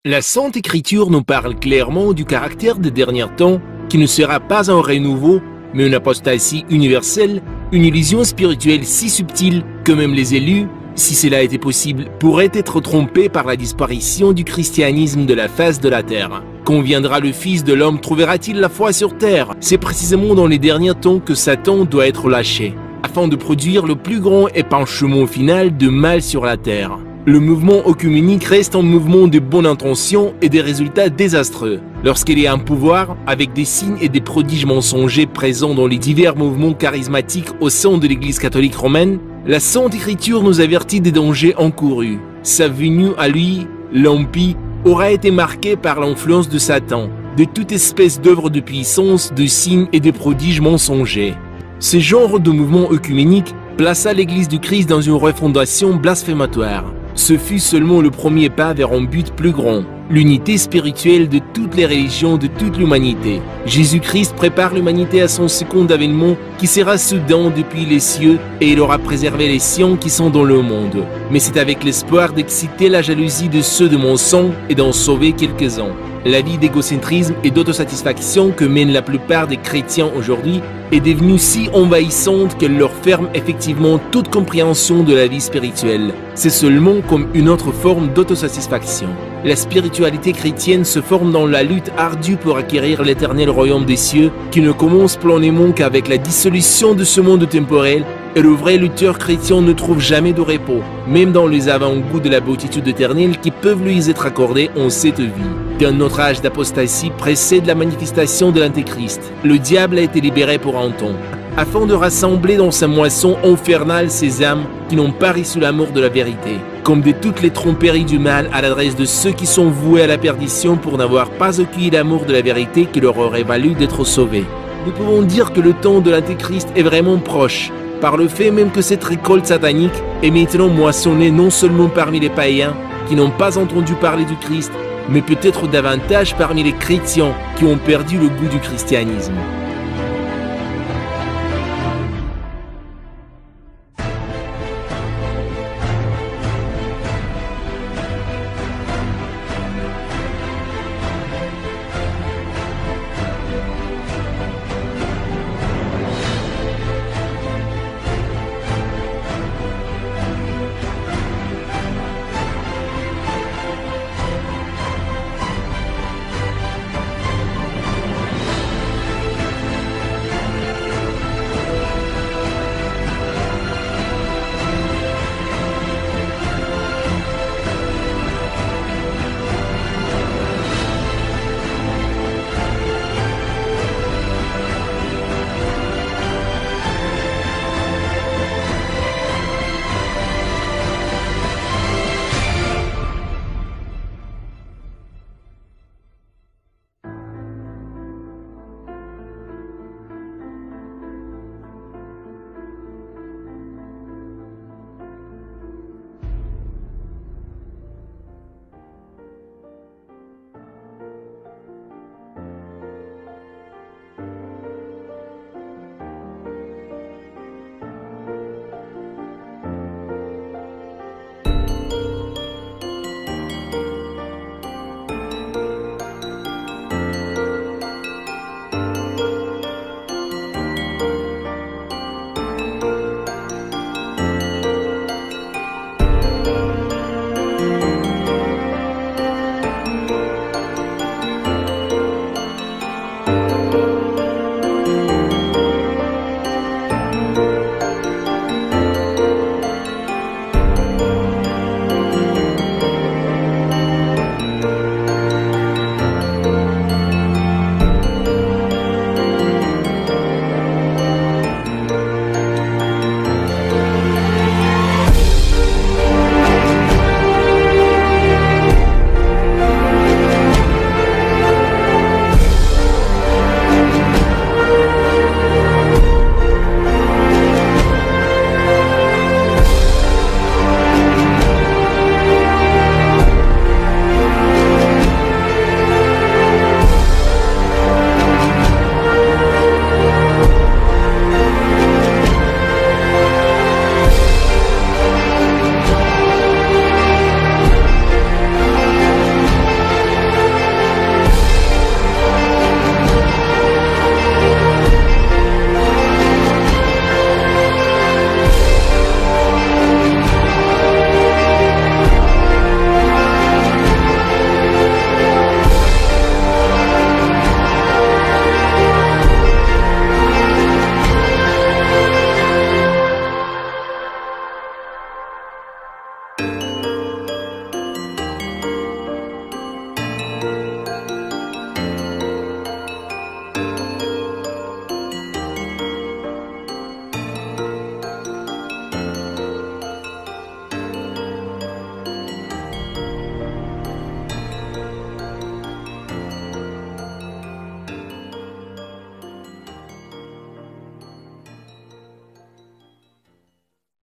La Sainte Écriture nous parle clairement du caractère des derniers temps qui ne sera pas un renouveau, mais une apostasie universelle, une illusion spirituelle si subtile que même les élus, si cela était possible, pourraient être trompés par la disparition du christianisme de la face de la terre. Quand viendra le Fils de l'homme, trouvera-t-il la foi sur terre? C'est précisément dans les derniers temps que Satan doit être lâché, afin de produire le plus grand épanchement final de mal sur la terre. Le mouvement œcuménique reste un mouvement de bonne intention et des résultats désastreux. Lorsqu'il est en pouvoir, avec des signes et des prodiges mensongers présents dans les divers mouvements charismatiques au sein de l'Église catholique romaine, la Sainte Écriture nous avertit des dangers encourus. Sa venue à lui, l'Empire, aura été marquée par l'influence de Satan, de toute espèce d'œuvres de puissance, de signes et de prodiges mensongers. Ce genre de mouvement œcuménique plaça l'Église du Christ dans une refondation blasphématoire. Ce fut seulement le premier pas vers un but plus grand, l'unité spirituelle de toutes les religions de toute l'humanité. Jésus-Christ prépare l'humanité à son second avènement qui sera soudain depuis les cieux et il aura préservé les siens qui sont dans le monde. Mais c'est avec l'espoir d'exciter la jalousie de ceux de mon sang et d'en sauver quelques-uns. La vie d'égocentrisme et d'autosatisfaction que mènent la plupart des chrétiens aujourd'hui est devenue si envahissante qu'elle leur ferme effectivement toute compréhension de la vie spirituelle. C'est seulement comme une autre forme d'autosatisfaction. La spiritualité chrétienne se forme dans la lutte ardue pour acquérir l'éternel royaume des cieux qui ne commence pleinement qu'avec la dissolution de ce monde temporel, et le vrai lutteur chrétien ne trouve jamais de repos, même dans les avant-goûts de la béatitude éternelle qui peuvent lui être accordés en cette vie. Qu'un autre âge d'apostasie précède la manifestation de l'Antéchrist. Le diable a été libéré pour un temps, afin de rassembler dans sa moisson infernale ces âmes qui n'ont pas reçu l'amour de la vérité, comme de toutes les tromperies du mal à l'adresse de ceux qui sont voués à la perdition pour n'avoir pas accueilli l'amour de la vérité qui leur aurait valu d'être sauvés. Nous pouvons dire que le temps de l'Antéchrist est vraiment proche, par le fait même que cette récolte satanique est maintenant moissonnée non seulement parmi les païens qui n'ont pas entendu parler du Christ, mais peut-être davantage parmi les chrétiens qui ont perdu le goût du christianisme.